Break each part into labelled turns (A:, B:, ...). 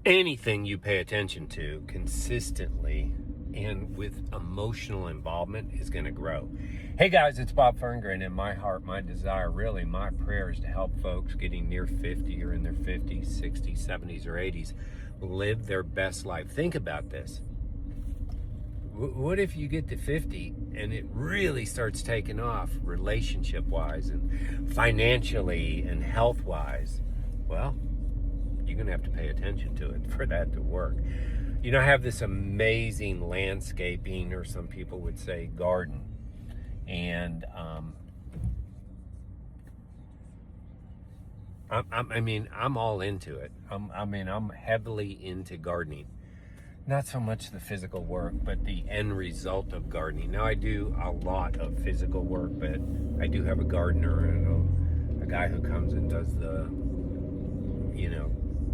A: Anything you pay attention to consistently and with emotional involvement is going to grow. Hey guys, it's Bob Ferngren, and my heart, my desire, really my prayer is to help folks getting near 50 or in their 50s, 60s, 70s, or 80s live their best life. Think about this. What if you get to 50 and it really starts taking off relationship-wise and financially and health-wise? Well, you're going to have to pay attention to it for that to work. You know, I have this amazing landscaping, or some people would say garden. And I'm all into it. I'm heavily into gardening. Not so much the physical work, but the end result of gardening. Now, I do a lot of physical work, but I do have a gardener and a guy who comes and does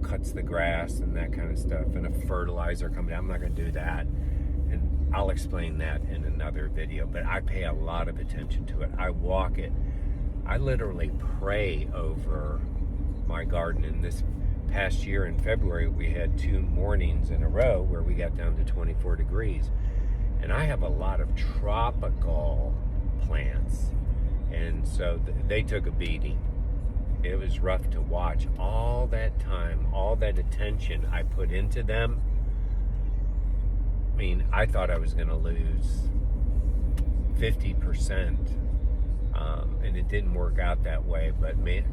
A: cuts the grass and that kind of stuff, and a fertilizer company. I'm not going to do that, and I'll explain that in another video, but I pay a lot of attention to it. I walk it. I literally pray over my garden. In this past year in February, we had 2 mornings in a row where we got down to 24 degrees, and I have a lot of tropical plants, and so they took a beating. It was rough to watch all that time, all that attention I put into them. I mean, I thought I was going to lose 50%, and it didn't work out that way. But man,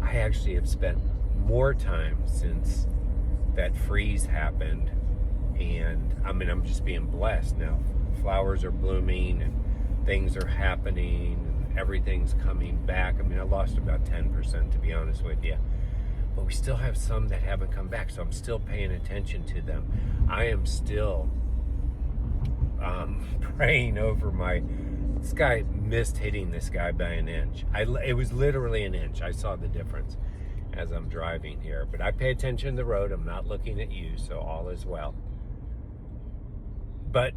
A: I actually have spent more time since that freeze happened, and I'm just being blessed now. Flowers are blooming and things are happening. Everything's coming back. I lost about 10%, to be honest with you. But we still have some that haven't come back, so I'm still paying attention to them. I am still praying over this guy missed hitting this guy by an inch. It was literally an inch. I saw the difference as I'm driving here. But I pay attention to the road. I'm not looking at you, so all is well. But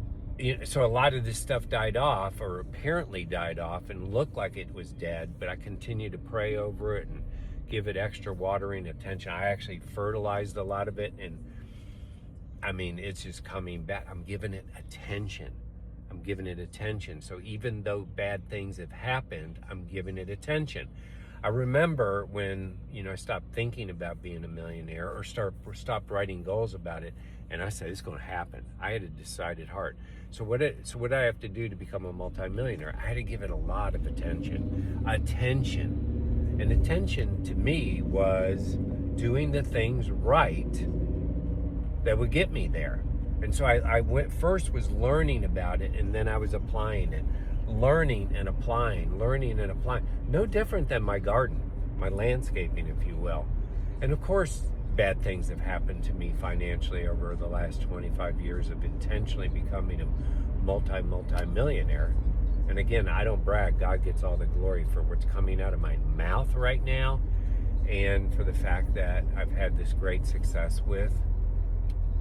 A: so a lot of this stuff died off, or apparently died off, and looked like it was dead, but I continue to pray over it and give it extra watering attention. I actually fertilized a lot of it, and it's just coming back. I'm giving it attention. So even though bad things have happened, I'm giving it attention. I remember when, I stopped thinking about being a millionaire, or stopped writing goals about it, and I said, it's going to happen. I had a decided heart. So what I have to do to become a multimillionaire? I had to give it a lot of attention. And attention to me was doing the things right that would get me there. And so I went first was learning about it, and then I was applying it. Learning and applying. No different than my garden, my landscaping, if you will. And of course, bad things have happened to me financially over the last 25 years of intentionally becoming a multi-millionaire. And again, I don't brag. God gets all the glory for what's coming out of my mouth right now, and for the fact that I've had this great success with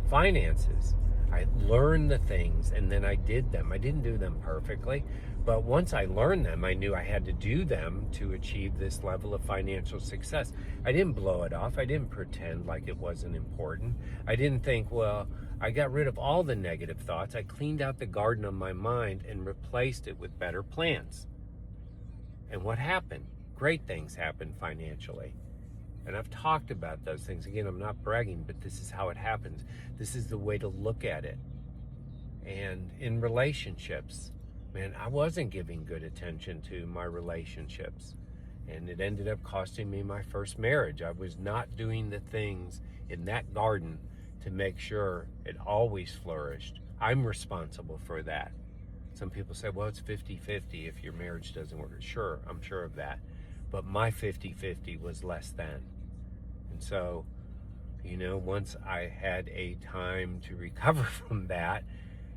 A: finances. I learned the things, and then I did them. I didn't do them perfectly, but once I learned them, I knew I had to do them to achieve this level of financial success. I didn't blow it off. I didn't pretend like it wasn't important. I didn't think, well, I got rid of all the negative thoughts. I cleaned out the garden of my mind and replaced it with better plants. And what happened? Great things happened financially. And I've talked about those things. Again, I'm not bragging, but this is how it happens. This is the way to look at it. And in relationships, man, I wasn't giving good attention to my relationships. And it ended up costing me my first marriage. I was not doing the things in that garden to make sure it always flourished. I'm responsible for that. Some people say, well, it's 50-50 if your marriage doesn't work. Sure, I'm sure of that. But my 50-50 was less than. And so, once I had a time to recover from that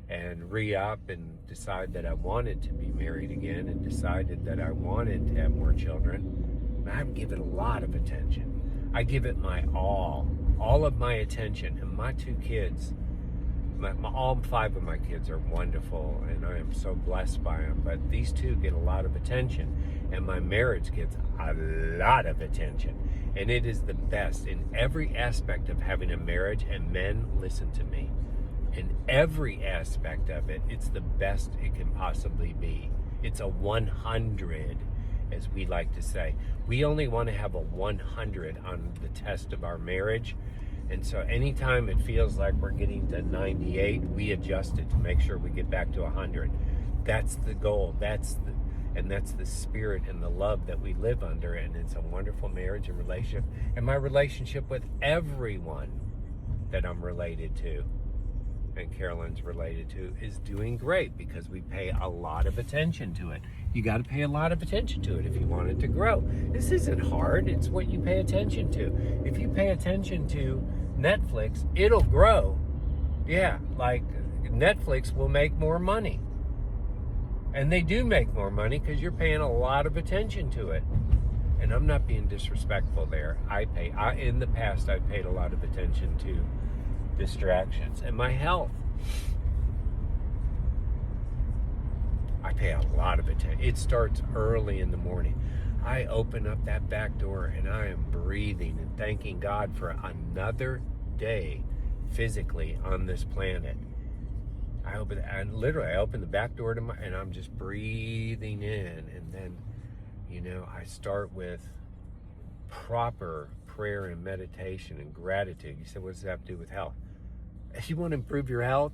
A: and re-up and decide that I wanted to be married again, and decided that I wanted to have more children, I give it a lot of attention. I give it my all of my attention. And my 2 kids, All 5 of my kids are wonderful, and I am so blessed by them. But these 2 get a lot of attention, and my marriage gets a lot of attention. And it is the best in every aspect of having a marriage, and men, listen to me. In every aspect of it, it's the best it can possibly be. It's a 100, as we like to say. We only want to have a 100 on the test of our marriage. And so anytime it feels like we're getting to 98, we adjust it to make sure we get back to 100. That's the goal. That's the spirit and the love that we live under. And it's a wonderful marriage and relationship. And my relationship with everyone that I'm related to, and Carolyn's related to, is doing great because we pay a lot of attention to it. You got to pay a lot of attention to it if you want it to grow. This isn't hard. It's what you pay attention to. If you pay attention to Netflix, it'll grow. Yeah, like Netflix will make more money. And they do make more money because you're paying a lot of attention to it. And I'm not being disrespectful there. In the past, I've paid a lot of attention to distractions and my health. I pay a lot of attention. It starts early in the morning. I open up that back door and I am breathing and thanking God for another day physically on this planet. I open the back door and I'm just breathing in, and then, I start with proper prayer and meditation and gratitude. You said, what does that have to do with health? If you want to improve your health,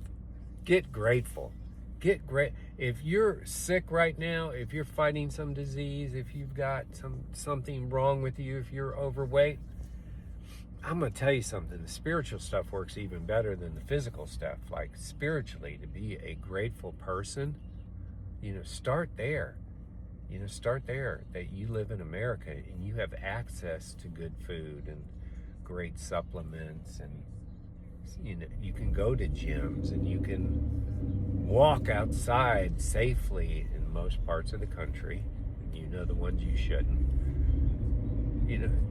A: get grateful. Get great. If you're sick right now, if you're fighting some disease, if you've got something wrong with you, if you're overweight, I'm going to tell you something. The spiritual stuff works even better than the physical stuff. Like spiritually, to be a grateful person, start there. Start there, that you live in America and you have access to good food and great supplements, and you can go to gyms and you can walk outside safely in most parts of the country. The ones you shouldn't.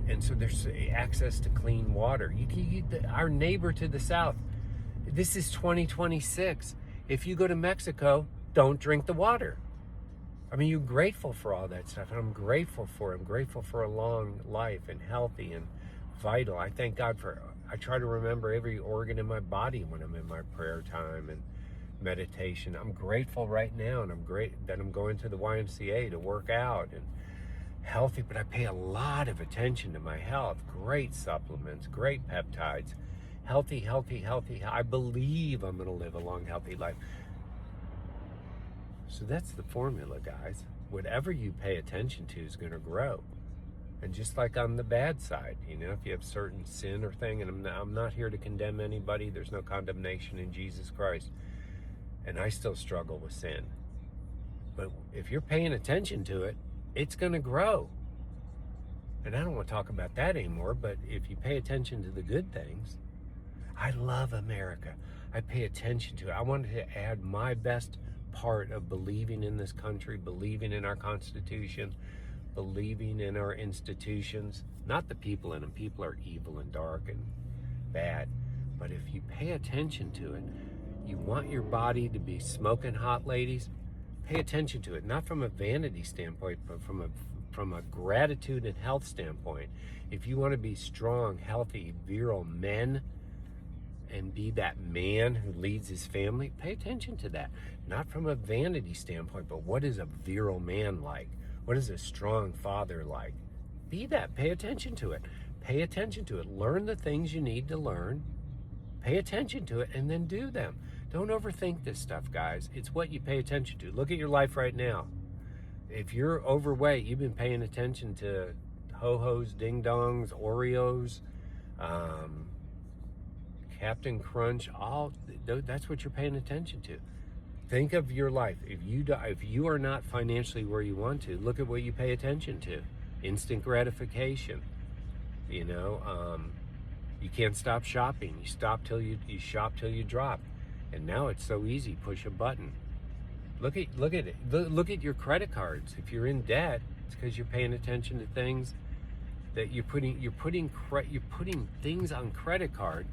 A: And so there's access to clean water. Our neighbor to the south, this is 2026. If you go to Mexico, don't drink the water. I mean, you're grateful for all that stuff, and I'm grateful for a long life and healthy and vital. I thank God I try to remember every organ in my body when I'm in my prayer time and meditation. I'm grateful right now, and I'm great that I'm going to the YMCA to work out and healthy, but I pay a lot of attention to my health. Great supplements, great peptides, healthy. I believe I'm going to live a long, healthy life. So that's the formula, guys. Whatever you pay attention to is going to grow. And just like on the bad side, if you have certain sin or thing, and I'm not here to condemn anybody. There's no condemnation in Jesus Christ. And I still struggle with sin. But if you're paying attention to it, it's going to grow. And I don't want to talk about that anymore, but if you pay attention to the good things, I love America. I pay attention to it. I wanted to add my best part of believing in this country, believing in our Constitution, believing in our institutions, not the people in them. People are evil and dark and bad. But if you pay attention to it, you want your body to be smoking hot, ladies, pay attention to it, not from a vanity standpoint, but from a gratitude and health standpoint. If you want to be strong, healthy, virile men and be that man who leads his family, pay attention to that. Not from a vanity standpoint, but what is a virile man like? What is a strong father like? Be that. Pay attention to it. Pay attention to it. Learn the things you need to learn. Pay attention to it and then do them. Don't overthink this stuff, guys. It's what you pay attention to. Look at your life right now. If you're overweight, you've been paying attention to Ho-Hos, Ding Dongs, Oreos, Captain Crunch, that's what you're paying attention to. Think of your life. If you are not financially where you want to, look at what you pay attention to. Instant gratification. You can't stop shopping. You shop till you drop. And now it's so easy. Push a button. Look at it. Look at your credit cards. If you're in debt, it's because you're paying attention to things that you're putting things on credit card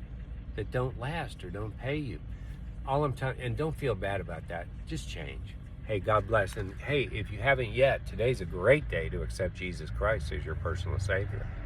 A: that don't last or don't pay you. all I'm telling, and don't feel bad about that. Just change. Hey, God bless. And hey, if you haven't yet, today's a great day to accept Jesus Christ as your personal Savior.